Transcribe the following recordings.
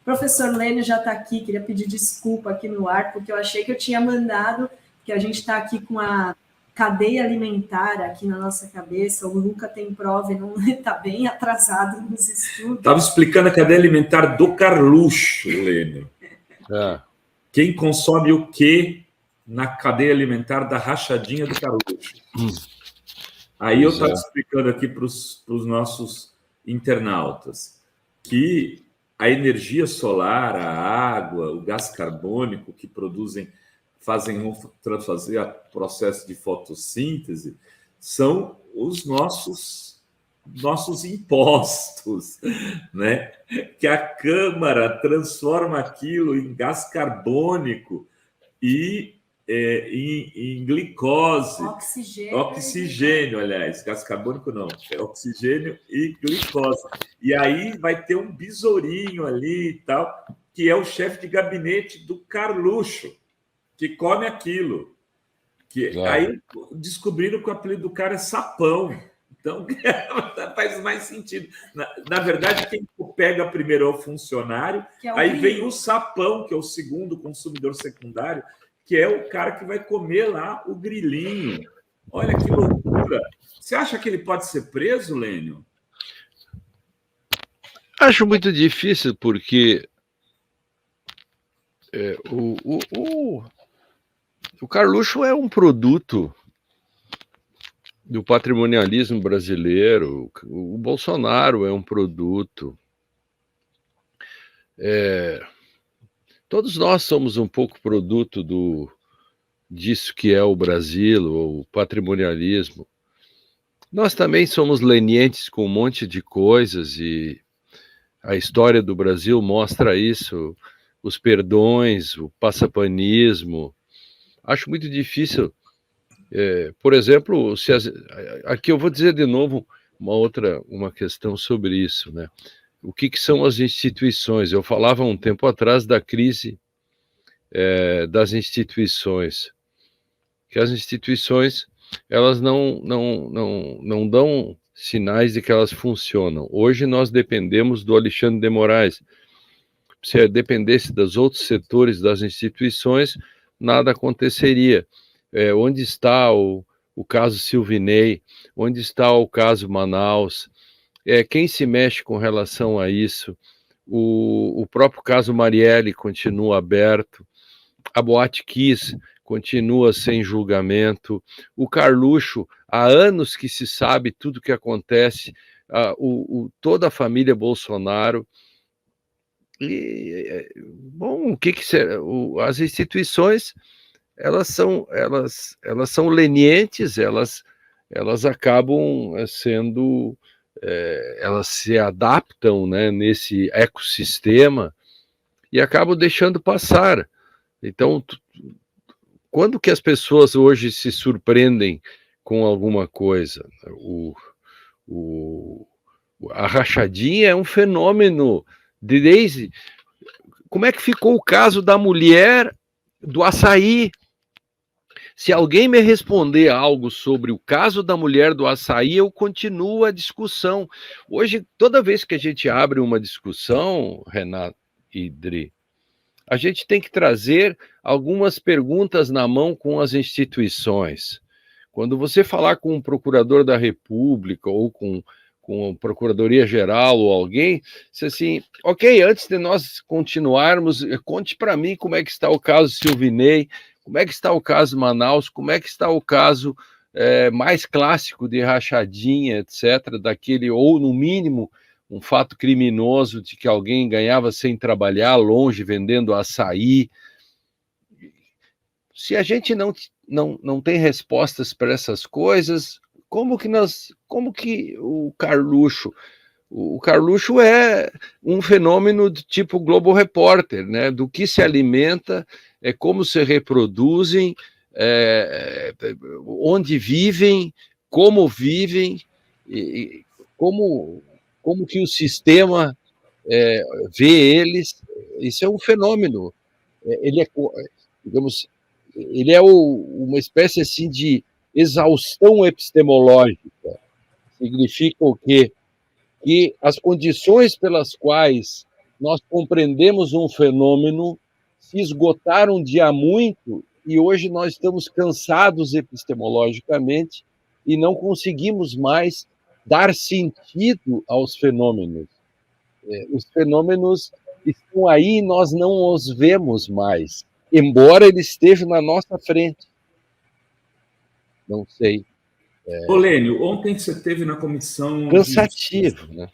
Professor Lênio já está aqui, queria pedir desculpa aqui no ar, porque eu achei que eu tinha mandado, que a gente está aqui com a cadeia alimentar aqui na nossa cabeça. O Luca tem prova e não está bem atrasado nos estudos. Estava explicando a cadeia alimentar do Carluxo, Lênio. Quem consome o quê na cadeia alimentar da rachadinha do Carluxo? Aí eu estava explicando aqui para os nossos internautas que a energia solar, a água, o gás carbônico que fazem fazer o processo de fotossíntese são os nossos impostos, né? Que a Câmara transforma aquilo em gás carbônico e em glicose. Oxigênio, aliás, gás carbônico não, é oxigênio e glicose. E aí vai ter um besourinho ali e tal, que é o chefe de gabinete do Carluxo, que come aquilo. Aí descobriram que o apelido do cara é Sapão. Então, faz mais sentido. Na verdade, quem pega primeiro é o funcionário, aí vem o Sapão, que é o segundo consumidor secundário, que é o cara que vai comer lá o grilinho. Olha que loucura. Você acha que ele pode ser preso, Lênio? Acho muito difícil, porque o Carluxo é um produto do patrimonialismo brasileiro, o Bolsonaro é um produto. Todos nós somos um pouco produto disso que é o Brasil, o patrimonialismo. Nós também somos lenientes com um monte de coisas e a história do Brasil mostra isso, os perdões, o passapanismo. Acho muito difícil. Por exemplo, aqui eu vou dizer de novo uma questão sobre isso, né? O que são as instituições? Eu falava um tempo atrás da crise das instituições, que as instituições elas não dão sinais de que elas funcionam. Hoje nós dependemos do Alexandre de Moraes. Se dependesse dos outros setores das instituições, nada aconteceria. Onde está o caso Silvinei? Onde está o caso Manaus? Quem se mexe com relação a isso? O próprio caso Marielle continua aberto. A Boate Kiss continua sem julgamento. O Carluxo, há anos que se sabe tudo o que acontece. Toda a família Bolsonaro. Bom, o que será? As instituições elas são lenientes, elas acabam sendo, elas se adaptam, né, nesse ecossistema e acabam deixando passar. Então, quando que as pessoas hoje se surpreendem com alguma coisa? A rachadinha é um fenômeno desde... Como é que ficou o caso da mulher do açaí? Se alguém me responder algo sobre o caso da mulher do açaí, eu continuo a discussão. Hoje, toda vez que a gente abre uma discussão, Renato e Dri, a gente tem que trazer algumas perguntas na mão com as instituições. Quando você falar com um procurador da República ou com a Procuradoria-Geral ou alguém, você assim, ok, antes de nós continuarmos, conte para mim como é que está o caso Silvinei, como é que está o caso Manaus, como é que está o caso mais clássico de rachadinha, etc., daquele, ou no mínimo, um fato criminoso de que alguém ganhava sem trabalhar, longe, vendendo açaí. Se a gente não tem respostas para essas coisas, como que o Carluxo é um fenômeno de tipo Globo Repórter, né? Do que se alimenta, como se reproduzem, onde vivem, como vivem, e como que o sistema vê eles. Isso é um fenômeno. Digamos, ele é uma espécie assim de exaustão epistemológica. Significa o quê? Que as condições pelas quais nós compreendemos um fenômeno, se esgotaram de há muito, e hoje nós estamos cansados epistemologicamente e não conseguimos mais dar sentido aos fenômenos. Os fenômenos estão aí e nós não os vemos mais, embora eles estejam na nossa frente. Não sei. Ô, Lênio, ontem você esteve na comissão... Cansativo, né?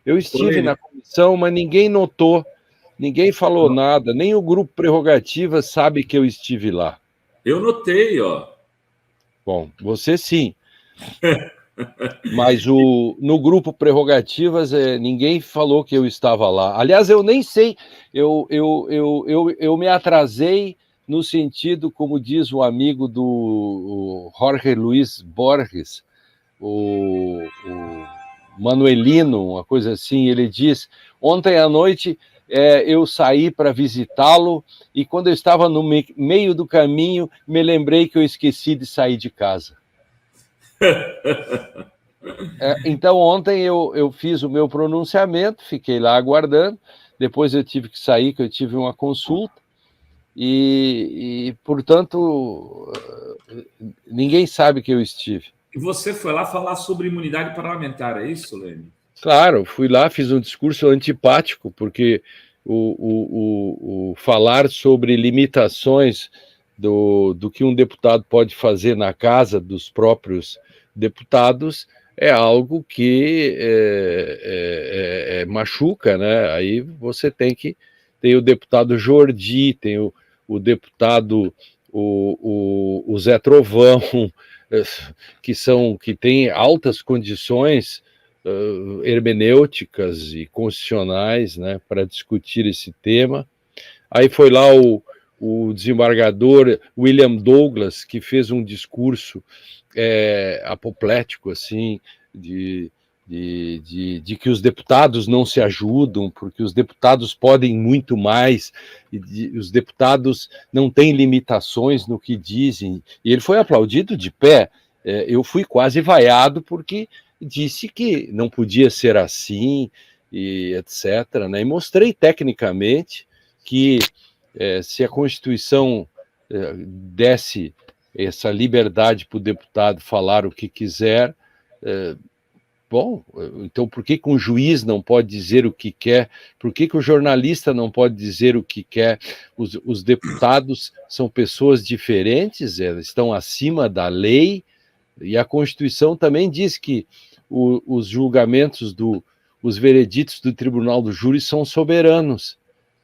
Eu estive na comissão, mas ninguém notou, ninguém falou nada, nem o grupo Prerrogativa sabe que eu estive lá. Eu notei, ó. Bom, você sim. Mas no grupo Prerrogativas, ninguém falou que eu estava lá. Aliás, eu nem sei, eu me atrasei no sentido, como diz o amigo do Jorge Luis Borges, o Manuelino, uma coisa assim, ele diz, ontem à noite eu saí para visitá-lo e quando eu estava no meio do caminho, me lembrei que eu esqueci de sair de casa. Então, ontem eu fiz o meu pronunciamento, fiquei lá aguardando, depois eu tive que sair, que eu tive uma consulta, e portanto, ninguém sabe que eu estive. E você foi lá falar sobre imunidade parlamentar, é isso, Lênio? Claro, fui lá, fiz um discurso antipático, porque o falar sobre limitações do que um deputado pode fazer na casa dos próprios deputados é algo que machuca, né? Aí você tem o deputado Jordi, tem o deputado o Zé Trovão, que tem altas condições hermenêuticas e constitucionais, né, para discutir esse tema. Aí foi lá o desembargador William Douglas, que fez um discurso apoplético, assim, de que os deputados não se ajudam, porque os deputados podem muito mais, e os deputados não têm limitações no que dizem. E ele foi aplaudido de pé. Eu fui quase vaiado porque disse que não podia ser assim, e etc., né? E mostrei tecnicamente que se a Constituição desse essa liberdade para o deputado falar o que quiser, bom, então por que um juiz não pode dizer o que quer? Por que o jornalista não pode dizer o que quer? Os deputados são pessoas diferentes, eles estão acima da lei, e a Constituição também diz que os julgamentos, os vereditos do Tribunal do Júri são soberanos.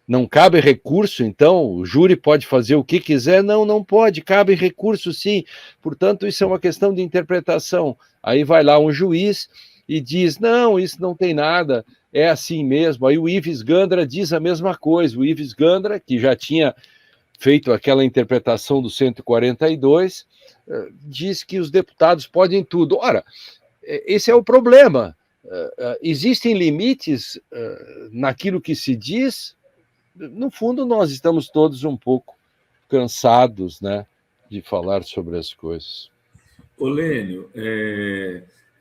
Não cabe recurso, então? O júri pode fazer o que quiser? Não, não pode, cabe recurso sim. Portanto, isso é uma questão de interpretação. Aí vai lá um juiz e diz, não, isso não tem nada, é assim mesmo. Aí o Ives Gandra diz a mesma coisa. O Ives Gandra, que já tinha feito aquela interpretação do 142, diz que os deputados podem tudo. Ora, esse é o problema. Existem limites naquilo que se diz. No fundo, nós estamos todos um pouco cansados, né, de falar sobre as coisas. Ô, Lênio,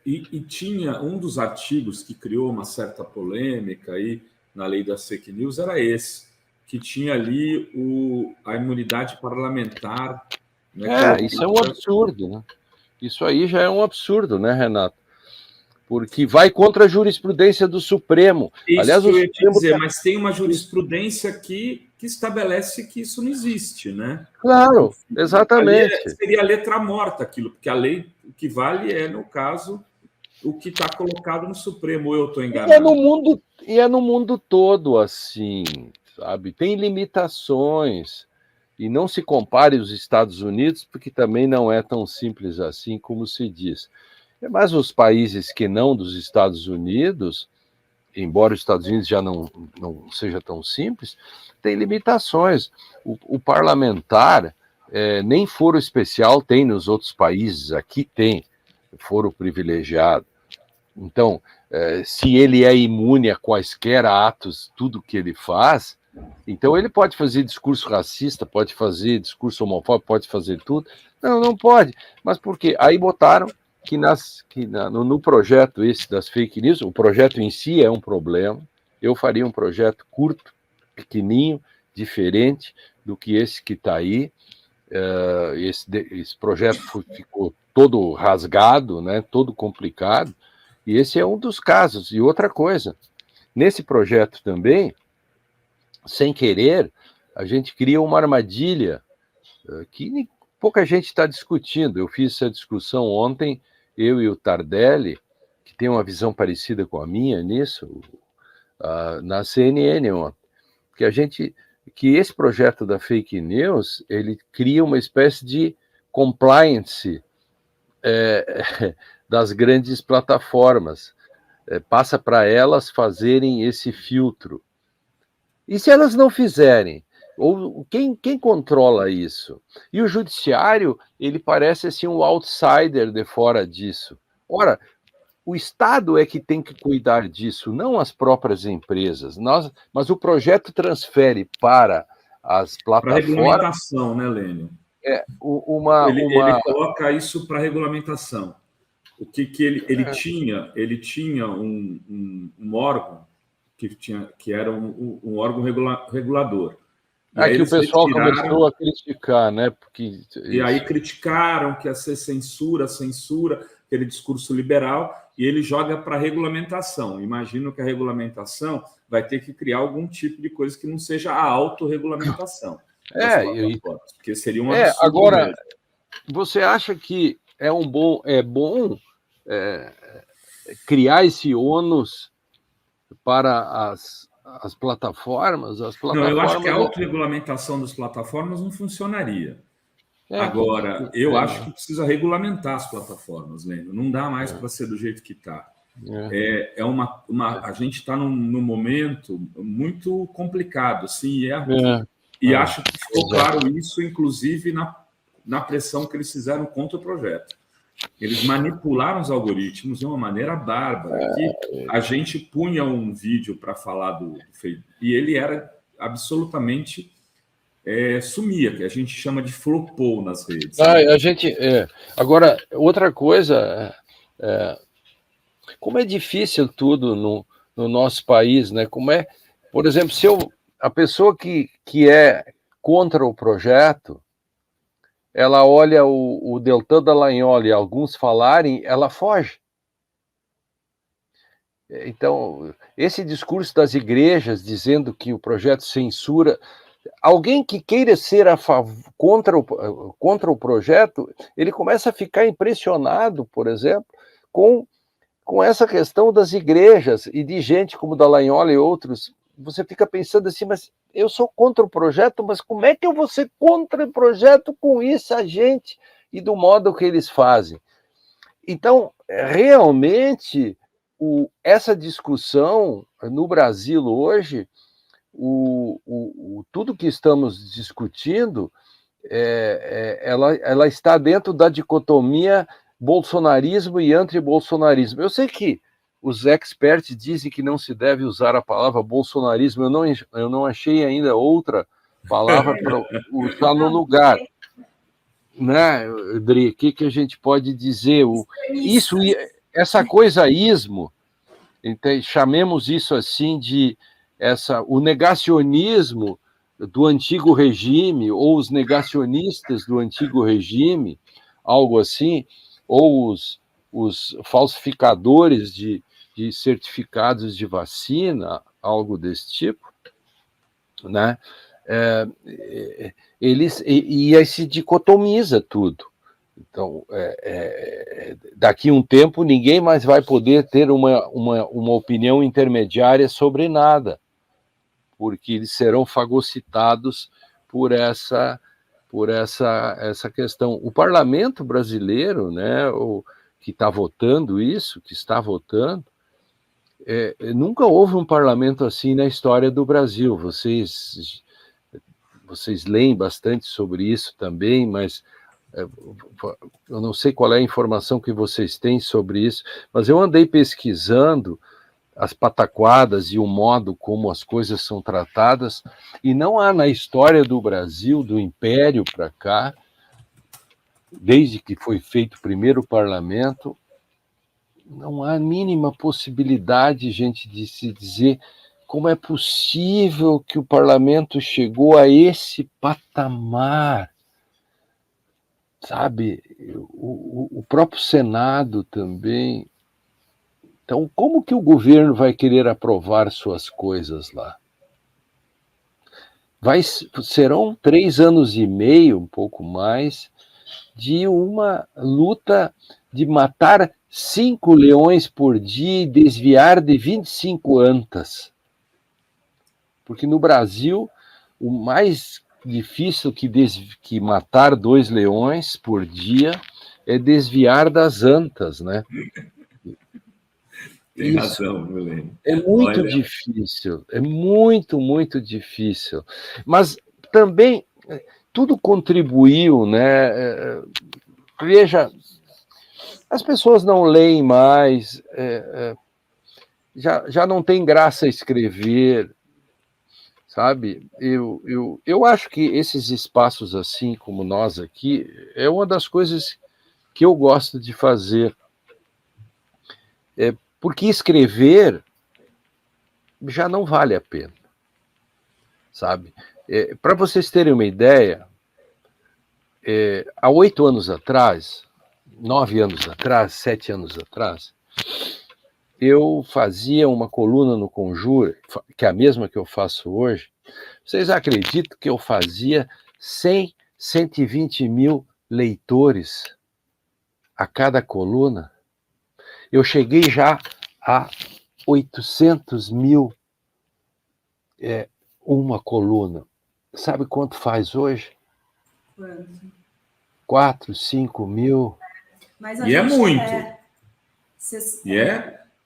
e tinha um dos artigos que criou uma certa polêmica aí na lei das fake news, era esse, que tinha ali a imunidade parlamentar. Né, isso é um absurdo, né? Isso aí já é um absurdo, né, Renato? Porque vai contra a jurisprudência do Supremo. Isso. Aliás, que eu ia te dizer, mas tem uma jurisprudência que estabelece que isso não existe, né? Claro, exatamente. Seria letra morta aquilo, porque a lei, o que vale é, no caso, o que está colocado no Supremo, ou eu estou enganado? E é no mundo todo assim, sabe? Tem limitações. E não se compare os Estados Unidos, porque também não é tão simples assim como se diz. Mas os países que não dos Estados Unidos, embora os Estados Unidos já não seja tão simples, tem limitações. O parlamentar, nem foro especial tem nos outros países, aqui tem foro privilegiado. Então, se ele é imune a quaisquer atos, tudo que ele faz, então ele pode fazer discurso racista, pode fazer discurso homofóbico, pode fazer tudo. Não pode. Mas por quê? Aí botaram que no projeto esse das fake news, o projeto em si é um problema, eu faria um projeto curto, pequenininho, diferente do que esse que está aí. Esse projeto ficou todo rasgado, né, todo complicado, e esse é um dos casos. E outra coisa, nesse projeto também, sem querer, a gente cria uma armadilha que pouca gente está discutindo. Eu fiz essa discussão ontem, eu e o Tardelli, que tem uma visão parecida com a minha nisso, na CNN ontem, que esse projeto da fake news, ele cria uma espécie de compliance das grandes plataformas, passa para elas fazerem esse filtro. E se elas não fizerem? Ou quem controla isso? E o judiciário, ele parece assim um outsider de fora disso. Ora, o Estado é que tem que cuidar disso, não as próprias empresas. Mas o projeto transfere para as plataformas... Para regulamentação, né, Lênio? Ele coloca isso para regulamentação. O que ele tinha? Ele tinha um órgão que era um órgão regulador. Que o pessoal começou a criticar, né? E aí criticaram que ia ser censura, aquele discurso liberal, e ele joga para a regulamentação. Imagino que a regulamentação vai ter que criar algum tipo de coisa que não seja a autorregulamentação. Porque seria um absurdo. Agora, mesmo. Você acha que é bom criar esse ônus para as plataformas? Não, eu acho que a autorregulamentação das plataformas não funcionaria. Agora, eu acho que precisa regulamentar as plataformas, Lênio. Não dá mais para ser do jeito que está. A gente está num momento muito complicado, assim, e acho que ficou claro isso, inclusive, na pressão que eles fizeram contra o projeto. Eles manipularam os algoritmos de uma maneira bárbara, que a gente punha um vídeo para falar do Facebook, e ele era absolutamente... sumia, que a gente chama de flopou nas redes. Agora, outra coisa, como é difícil tudo no nosso país, né? Por exemplo, a pessoa que é contra o projeto, ela olha o Deltan Dallagnol e alguns falarem, ela foge. Então, esse discurso das igrejas dizendo que o projeto censura... Alguém que queira ser contra o projeto, ele começa a ficar impressionado, por exemplo, com essa questão das igrejas e de gente como Dallagnol e outros. Você fica pensando assim, mas eu sou contra o projeto, mas como é que eu vou ser contra o projeto com essa gente e do modo que eles fazem? Então, realmente, essa discussão no Brasil hoje, tudo que estamos discutindo, ela está dentro da dicotomia bolsonarismo e antibolsonarismo. Eu sei que os experts dizem que não se deve usar a palavra bolsonarismo, eu não achei ainda outra palavra para usar no lugar. Né, Dri? O que a gente pode dizer? Essa coisa ismo, então, chamemos isso assim de o negacionismo do antigo regime, ou os negacionistas do antigo regime, algo assim, ou os falsificadores de certificados de vacina, algo desse tipo, né? E aí se dicotomiza tudo. Então, daqui a um tempo, ninguém mais vai poder ter uma opinião intermediária sobre nada, porque eles serão fagocitados por essa questão. O parlamento brasileiro, né, que está votando isso, que está votando, nunca houve um parlamento assim na história do Brasil. Vocês leem bastante sobre isso também, mas eu não sei qual é a informação que vocês têm sobre isso, mas eu andei pesquisando as pataquadas e o modo como as coisas são tratadas, e não há na história do Brasil, do Império para cá, desde que foi feito o primeiro parlamento, não há a mínima possibilidade, gente, de se dizer como é possível que o parlamento chegou a esse patamar, sabe? O próprio Senado também. Então, como que o governo vai querer aprovar suas coisas lá? Serão 3 anos e meio, um pouco mais, de uma luta de matar 5 leões por dia e desviar de 25 antas. Porque no Brasil, o mais difícil que matar 2 leões por dia é desviar das antas, né? Tem razão, Milene. É muito difícil, é muito, muito difícil. Mas também tudo contribuiu, né? Veja, as pessoas não leem mais, já não tem graça escrever, sabe? Eu acho que esses espaços assim como nós aqui é uma das coisas que eu gosto de fazer. Porque escrever já não vale a pena, sabe? Para vocês terem uma ideia, há 8 anos atrás, 9 anos atrás, 7 anos atrás, eu fazia uma coluna no Conjura, que é a mesma que eu faço hoje. Vocês acreditam que eu fazia 100, 120 mil leitores a cada coluna? Eu cheguei já a 800 mil uma coluna. Sabe quanto faz hoje? Quanto? 4, 5 mil. Mas e é muito.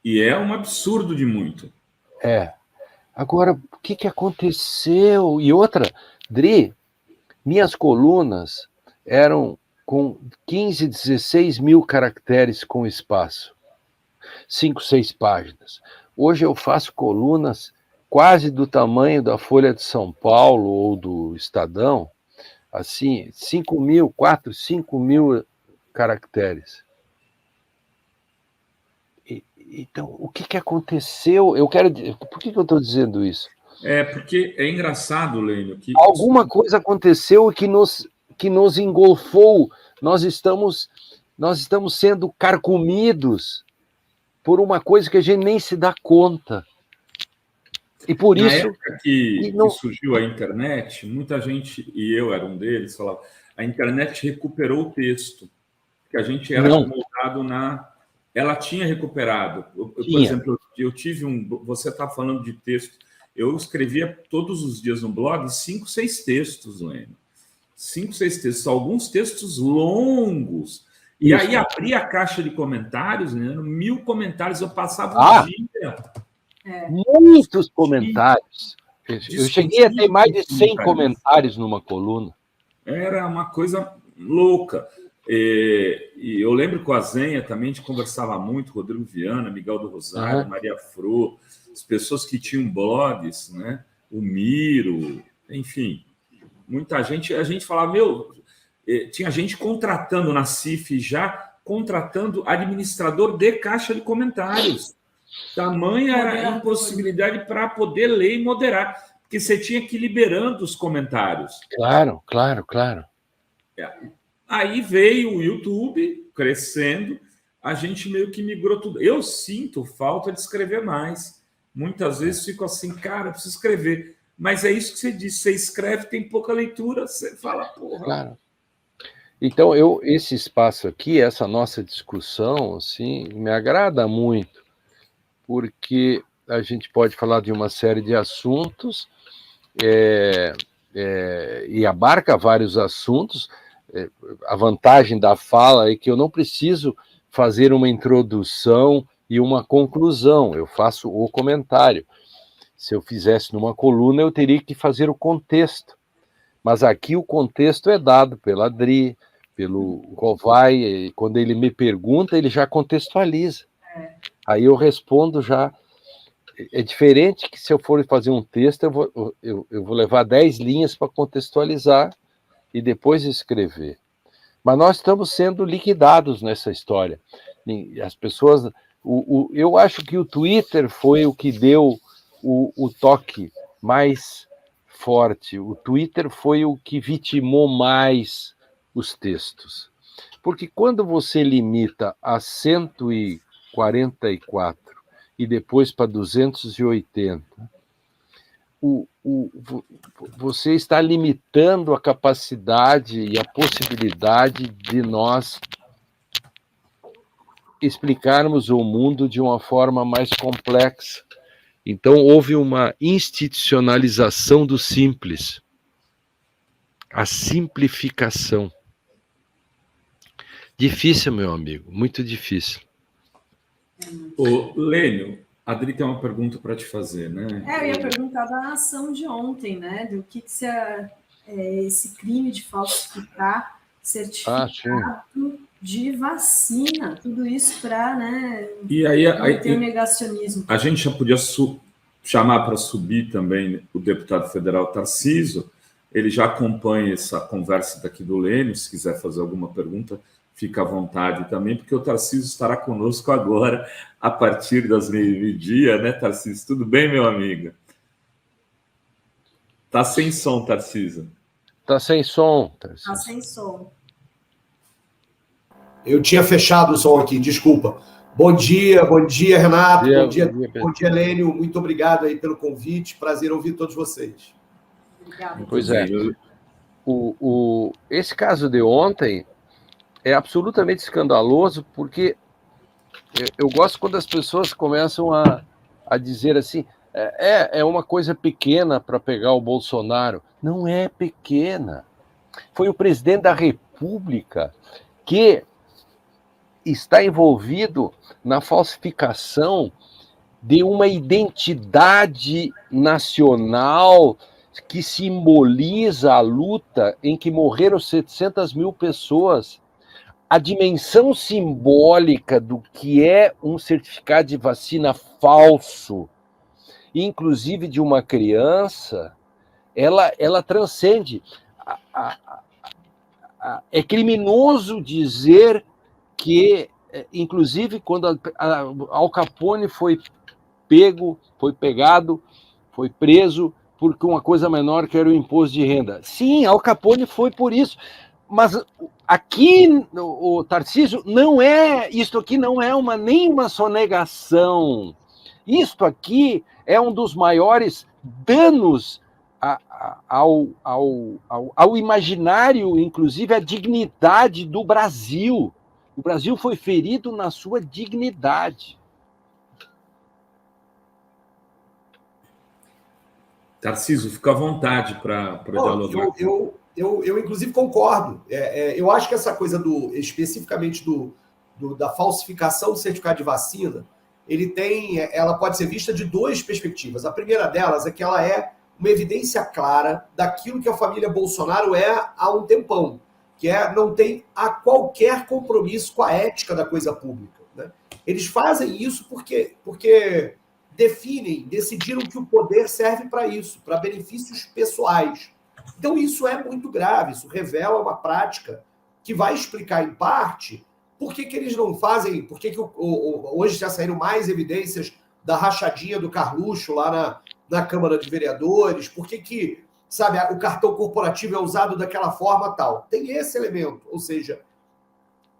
E é um absurdo de muito. Agora, o que aconteceu? E outra, Dri, minhas colunas eram com 15, 16 mil caracteres com espaço. 5, 6 páginas. Hoje eu faço colunas quase do tamanho da Folha de São Paulo ou do Estadão, assim, 5 mil, 4, 5 mil caracteres. Então, o que aconteceu? Por que eu estou dizendo isso? Porque é engraçado, Lênio, que... Alguma coisa aconteceu que nos engolfou. Nós estamos sendo carcomidos por uma coisa que a gente nem se dá conta. E por Na isso... época que surgiu a internet, muita gente, e eu era um deles, falava, a internet recuperou o texto, que a gente era moldado na... Ela tinha recuperado. Por exemplo, eu tive você está falando de texto, eu escrevia todos os dias no blog 5, 6 textos, Lênio. 5, 6 textos, alguns textos longos. E aí abria a caixa de comentários, né? 1000 comentários, eu passava um dia. Muitos comentários. Eu cheguei a ter mais de 100 comentários numa coluna. Era uma coisa louca. E eu lembro com a Zenha também, a gente conversava muito, Rodrigo Viana, Miguel do Rosário, Maria Fro, as pessoas que tinham blogs, né? O Miro, enfim, muita gente. A gente falava, tinha gente contratando na CIF já, contratando administrador de caixa de comentários. Tamanha era a impossibilidade para poder ler e moderar, porque você tinha que ir liberando os comentários. Claro. Aí veio o YouTube crescendo, a gente meio que migrou tudo. Eu sinto falta de escrever mais. Muitas vezes fico assim, cara, eu preciso escrever. Mas é isso que você disse, você escreve, tem pouca leitura, você fala, porra. Claro. Então, esse espaço aqui, essa nossa discussão, assim, me agrada muito, porque a gente pode falar de uma série de assuntos e abarca vários assuntos. A vantagem da fala é que eu não preciso fazer uma introdução e uma conclusão, eu faço o comentário. Se eu fizesse numa coluna, eu teria que fazer o contexto. Mas aqui o contexto é dado pela Adri, pelo Rovai, quando ele me pergunta, ele já contextualiza. Aí eu respondo já. É diferente que se eu for fazer um texto, eu vou levar 10 linhas para contextualizar e depois escrever. Mas nós estamos sendo liquidados nessa história. As pessoas... eu acho que o Twitter foi o que deu o toque mais forte. O Twitter foi o que vitimou mais os textos. Porque quando você limita a 144 e depois para 280, você está limitando a capacidade e a possibilidade de nós explicarmos o mundo de uma forma mais complexa. Então, houve uma institucionalização do simples, a simplificação. Difícil, meu amigo, muito difícil. Ô, Lênio, a Adri tem uma pergunta para te fazer, né? Eu ia perguntar da ação de ontem, né? Do que esse crime de falsificar certificado de vacina, tudo isso para, né? E aí ter o negacionismo. A gente já podia chamar para subir também o deputado federal Tarcísio. Ele já acompanha essa conversa daqui do Lênio. Se quiser fazer alguma pergunta, fica à vontade também, porque o Tarcísio estará conosco agora, a partir das meio-dia, né, Tarcísio? Tudo bem, meu amigo? Tá sem som, Tarcísio. Tá sem som, Tarcísio. Tá sem som. Eu tinha fechado o som aqui, desculpa. Bom dia, Renato. Bom dia, Lênio. Muito obrigado aí pelo convite. Prazer ouvir todos vocês. Obrigado. Pois é. Esse caso de ontem é absolutamente escandaloso, porque eu gosto quando as pessoas começam a dizer assim, é uma coisa pequena para pegar o Bolsonaro. Não é pequena. Foi o presidente da República que está envolvido na falsificação de uma identidade nacional que simboliza a luta em que morreram 700 mil pessoas. A dimensão simbólica do que é um certificado de vacina falso, inclusive de uma criança, ela transcende. É criminoso dizer que, inclusive, quando Al Capone foi pegado, foi preso por uma coisa menor que era o imposto de renda. Sim, Al Capone foi por isso. Mas aqui, o Tarcísio, isto aqui não é nem uma sonegação. Isto aqui é um dos maiores danos ao imaginário, inclusive à dignidade do Brasil. O Brasil foi ferido na sua dignidade. Tarcísio, fica à vontade para dialogar. Eu, inclusive, concordo. Eu acho que essa coisa especificamente da falsificação do certificado de vacina, ela pode ser vista de duas perspectivas. A primeira delas é que ela é uma evidência clara daquilo que a família Bolsonaro é há um tempão, que não tem qualquer compromisso com a ética da coisa pública, né? Eles fazem isso porque decidiram que o poder serve para isso, para benefícios pessoais. Então, isso é muito grave, isso revela uma prática que vai explicar, em parte, por que eles não fazem, por que hoje já saíram mais evidências da rachadinha do Carluxo lá na Câmara de Vereadores, por que sabe, o cartão corporativo é usado daquela forma tal. Tem esse elemento, ou seja,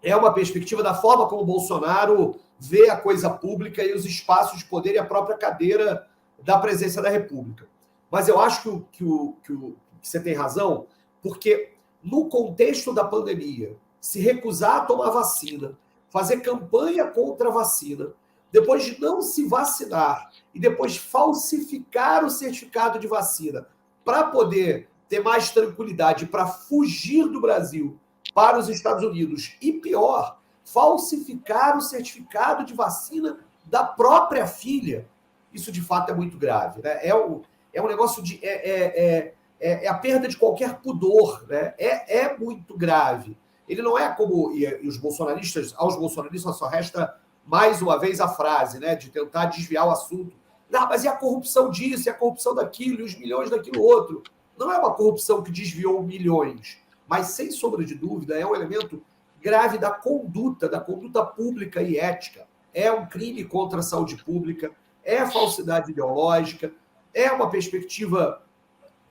é uma perspectiva da forma como o Bolsonaro vê a coisa pública e os espaços de poder e a própria cadeira da presidência da República. Mas eu acho que você tem razão, porque no contexto da pandemia, se recusar a tomar vacina, fazer campanha contra a vacina, depois de não se vacinar e depois falsificar o certificado de vacina para poder ter mais tranquilidade, para fugir do Brasil para os Estados Unidos e, pior, falsificar o certificado de vacina da própria filha, isso de fato é muito grave, né? É um negócio de... É a perda de qualquer pudor, né? É muito grave. Ele não é como... aos bolsonaristas só resta, mais uma vez, a frase, né, de tentar desviar o assunto. Não, mas e a corrupção disso, e a corrupção daquilo, e os milhões daquilo outro? Não é uma corrupção que desviou milhões, mas, sem sombra de dúvida, é um elemento grave da conduta pública e ética. É um crime contra a saúde pública, é falsidade ideológica, é uma perspectiva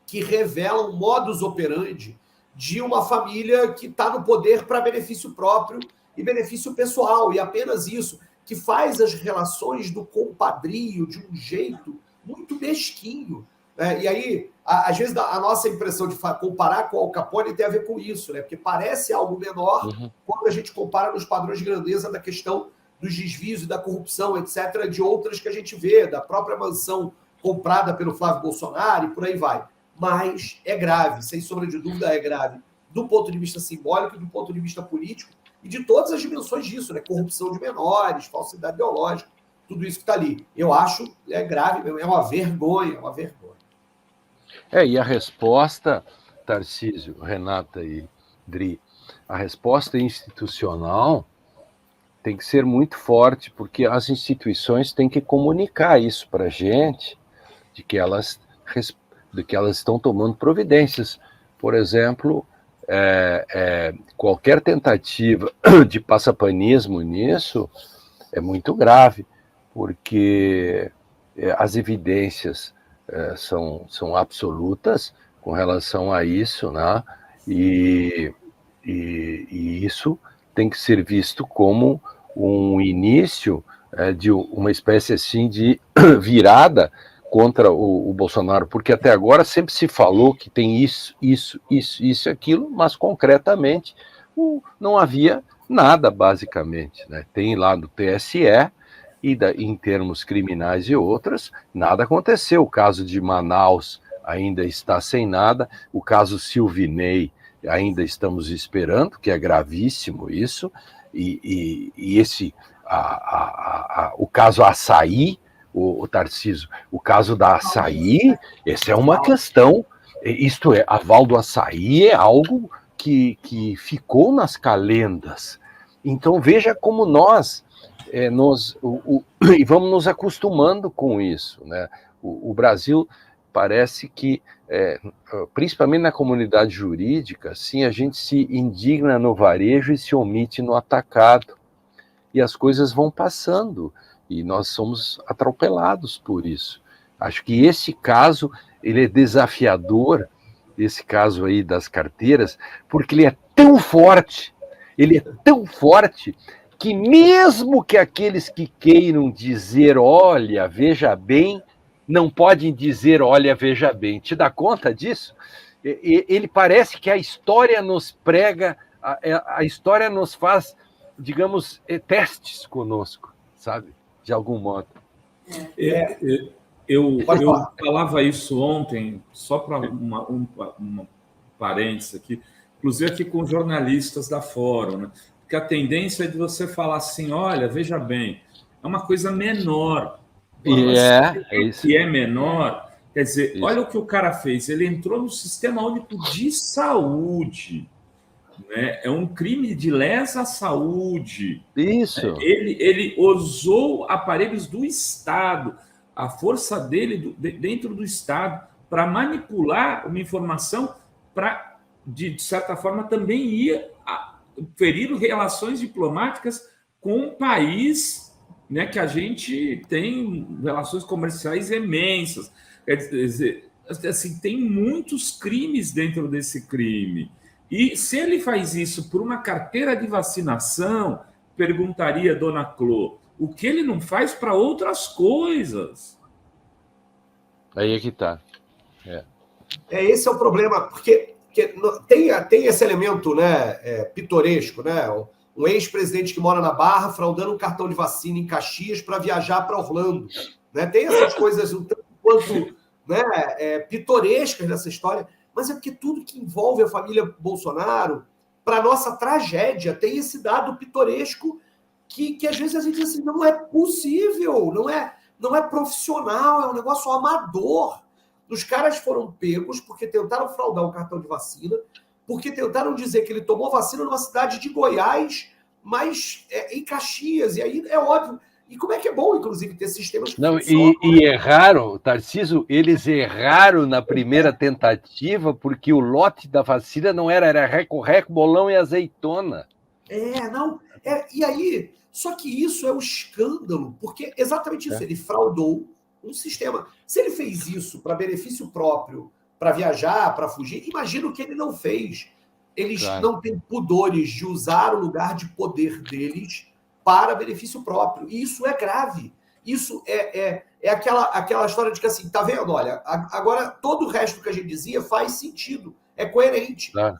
que revela um modus operandi de uma família que está no poder para benefício próprio e benefício pessoal, e apenas isso, que faz as relações do compadrio de um jeito muito mesquinho. E aí, às vezes, a nossa impressão de comparar com o Al Capone tem a ver com isso, né? Porque parece algo menor quando a gente compara nos padrões de grandeza da questão dos desvios e da corrupção, etc., de outras que a gente vê, da própria mansão comprada pelo Flávio Bolsonaro e por aí vai. Mas é grave, sem sombra de dúvida é grave, do ponto de vista simbólico e do ponto de vista político, e de todas as dimensões disso, né? Corrupção de menores, falsidade ideológica, tudo isso que está ali. Eu acho grave, é uma vergonha, uma vergonha. E a resposta, Tarcísio, Renata e Dri, a resposta institucional tem que ser muito forte, porque as instituições têm que comunicar isso para a gente, de que elas estão tomando providências. Por exemplo, qualquer tentativa de passapanismo nisso é muito grave, porque as evidências são absolutas com relação a isso, né? E isso tem que ser visto como um início de uma espécie assim de virada contra o Bolsonaro, porque até agora sempre se falou que tem isso e aquilo, mas concretamente não havia nada, basicamente, né? Tem lá do TSE, e em termos criminais e outras, nada aconteceu. O caso de Manaus ainda está sem nada, o caso Silvinei ainda estamos esperando, que é gravíssimo isso, e esse, o caso Açaí, o Tarcísio, o caso da Açaí, essa é uma questão, isto é, aval do Açaí é algo que ficou nas calendas. Então veja como nós e vamos nos acostumando com isso, né? O Brasil parece que, principalmente na comunidade jurídica, assim, a gente se indigna no varejo e se omite no atacado. E as coisas vão passando, e nós somos atropelados por isso. Acho que esse caso, ele é desafiador, esse caso aí das carteiras, porque ele é tão forte, que mesmo que aqueles que queiram dizer, olha, veja bem, não podem dizer, olha, veja bem. Te dá conta disso? Ele parece que a história nos prega, a história nos faz, digamos, testes conosco, sabe? De algum modo. Eu falava isso ontem, só para uma parênteses aqui, inclusive aqui com jornalistas da Fórum, né? Porque a tendência é de você falar assim, olha, veja bem, é uma coisa menor. Que é menor, quer dizer, olha o que o cara fez, ele entrou no Sistema Único de Saúde, né? É um crime de lesa saúde. Isso. Ele usou aparelhos do Estado, a força dele dentro do Estado, para manipular uma informação para, de certa forma, também ir ferir relações diplomáticas com um país, né, que a gente tem relações comerciais imensas. Quer dizer, assim, tem muitos crimes dentro desse crime. E se ele faz isso por uma carteira de vacinação, perguntaria Dona Clô, o que ele não faz para outras coisas? Aí é que está. Esse é o problema, porque tem esse elemento, né, pitoresco, né? Um ex-presidente que mora na Barra fraudando um cartão de vacina em Caxias para viajar para Orlando. Né? Tem essas coisas um tanto quanto, né, pitorescas nessa história, mas é porque tudo que envolve a família Bolsonaro, para a nossa tragédia, tem esse dado pitoresco que às vezes a gente diz assim, não é possível, não é profissional, é um negócio amador. Os caras foram pegos porque tentaram fraudar um cartão de vacina, porque tentaram dizer que ele tomou vacina numa cidade de Goiás, mas em Caxias, e aí é óbvio. E como é que é bom, inclusive, ter sistemas que funcionam. E erraram, Tarcísio, eles erraram na primeira tentativa, porque o lote da vacina não era reco-reco, bolão e azeitona. E aí, Só que isso é um escândalo, porque exatamente isso, ele fraudou um sistema. Se ele fez isso para benefício próprio, para viajar, para fugir, imagina o que ele não fez. Eles não têm pudores de usar o lugar de poder deles para benefício próprio. E isso é grave. Isso é aquela história de que, assim, tá vendo? Olha, agora todo o resto que a gente dizia faz sentido, é coerente. Claro.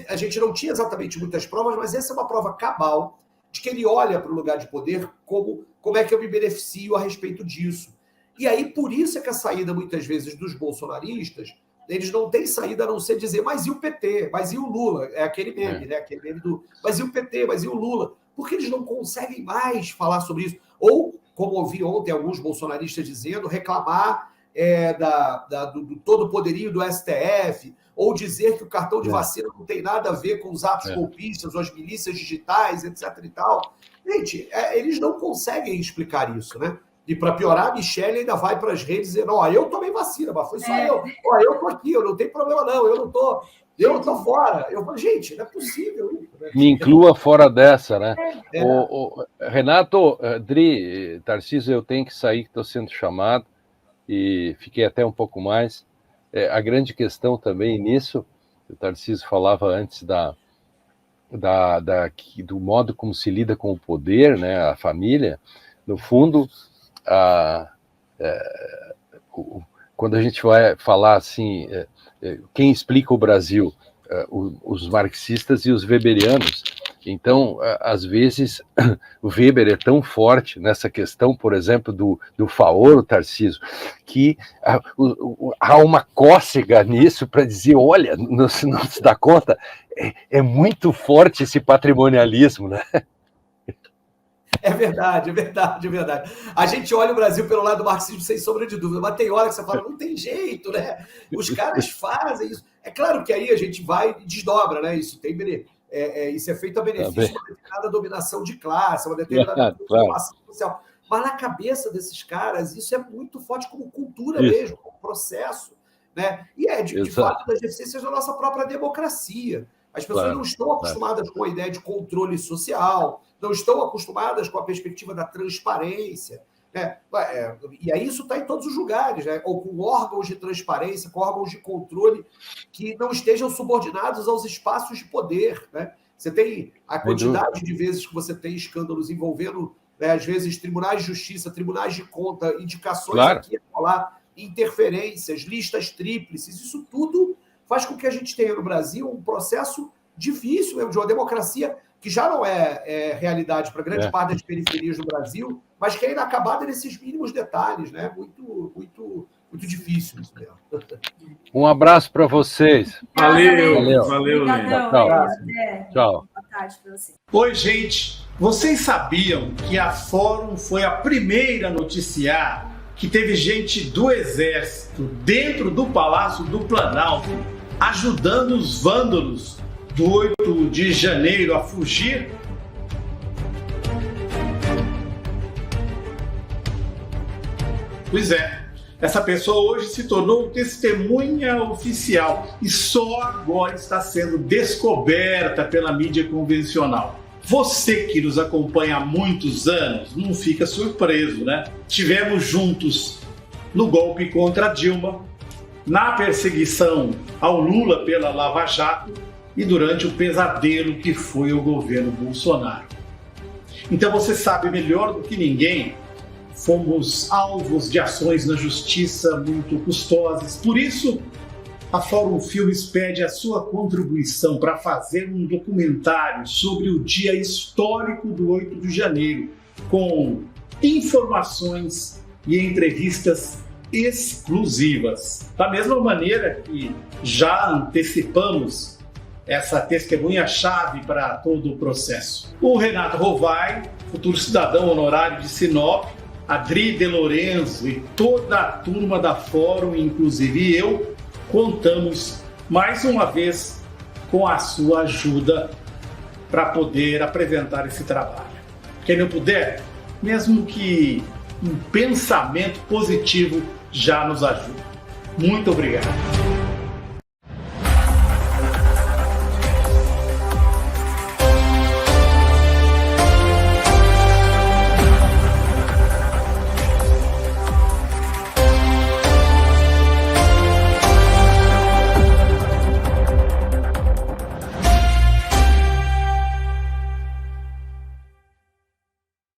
A gente não tinha exatamente muitas provas, mas essa é uma prova cabal de que ele olha para o lugar de poder como é que eu me beneficio a respeito disso. E aí, por isso é que a saída, muitas vezes, dos bolsonaristas, eles não têm saída a não ser dizer, mas e o PT? Mas e o Lula? É aquele meme, né? Aquele meme do, mas e o PT? Mas e o Lula? Porque eles não conseguem mais falar sobre isso. Ou, como ouvi ontem alguns bolsonaristas dizendo, reclamar do todo o poderio do STF, ou dizer que o cartão de vacina não tem nada a ver com os atos golpistas, ou as milícias digitais, etc. e tal. Gente, eles não conseguem explicar isso, né? E para piorar, a Michelle ainda vai para as redes dizendo, eu tomei vacina, mas foi só eu. Eu tô aqui, eu não tenho problema não, eu não tô fora. Eu falo, gente, não é possível isso. Né? Me inclua fora dessa, né? Renato, Dri, Tarcísio, eu tenho que sair, que estou sendo chamado, e fiquei até um pouco mais. A grande questão também nisso, o Tarcísio falava antes do modo como se lida com o poder, né, a família, no fundo, quando a gente vai falar assim, quem explica o Brasil? Os marxistas e os weberianos. Então, às vezes, o Weber é tão forte nessa questão, por exemplo, do Faoro, Tarcísio, que há uma cócega nisso para dizer, olha, não se dá conta, é muito forte esse patrimonialismo, né? É verdade. A gente olha o Brasil pelo lado do marxismo sem sombra de dúvida, mas tem hora que você fala, não tem jeito, né? Os caras fazem isso. É claro que aí a gente vai e desdobra, né? Isso é feito a benefício de uma determinada dominação de classe, uma determinada transformação social. Mas na cabeça desses caras, isso é muito forte como cultura mesmo, como processo. Né? E de fato, das deficiências da nossa própria democracia. As pessoas não estão acostumadas com a ideia de controle social, não estão acostumadas com a perspectiva da transparência. Né? E aí isso está em todos os lugares, né? Ou com órgãos de transparência, com órgãos de controle que não estejam subordinados aos espaços de poder. Né? Você tem a quantidade de vezes que você tem escândalos envolvendo, né, às vezes, tribunais de justiça, tribunais de conta, indicações aqui e lá, interferências, listas tríplices, isso tudo faz com que a gente tenha no Brasil um processo difícil mesmo, de uma democracia que já não é realidade para grande parte das periferias do Brasil, mas que é inacabada nesses mínimos detalhes, né? Muito, muito, muito difícil isso mesmo. Um abraço para vocês. Valeu. Tchau. Boa tarde para você. Oi, gente. Vocês sabiam que a Fórum foi a primeira a noticiar que teve gente do Exército dentro do Palácio do Planalto ajudando os vândalos do 8 de janeiro a fugir? Pois é, essa pessoa hoje se tornou testemunha oficial e só agora está sendo descoberta pela mídia convencional. Você que nos acompanha há muitos anos não fica surpreso, né? Tivemos juntos no golpe contra Dilma, na perseguição ao Lula pela Lava Jato e durante o pesadelo que foi o governo Bolsonaro. Então você sabe melhor do que ninguém, fomos alvos de ações na justiça muito custosas. Por isso, a Fórum Filmes pede a sua contribuição para fazer um documentário sobre o dia histórico do 8 de janeiro, com informações e entrevistas exclusivas. Da mesma maneira que já antecipamos essa testemunha-chave para todo o processo. O Renato Rovai, futuro cidadão honorário de Sinop, a Dri De Lorenzo e toda a turma da Fórum, inclusive eu, contamos mais uma vez com a sua ajuda para poder apresentar esse trabalho. Quem não puder, mesmo que um pensamento positivo já nos ajuda. Muito obrigado.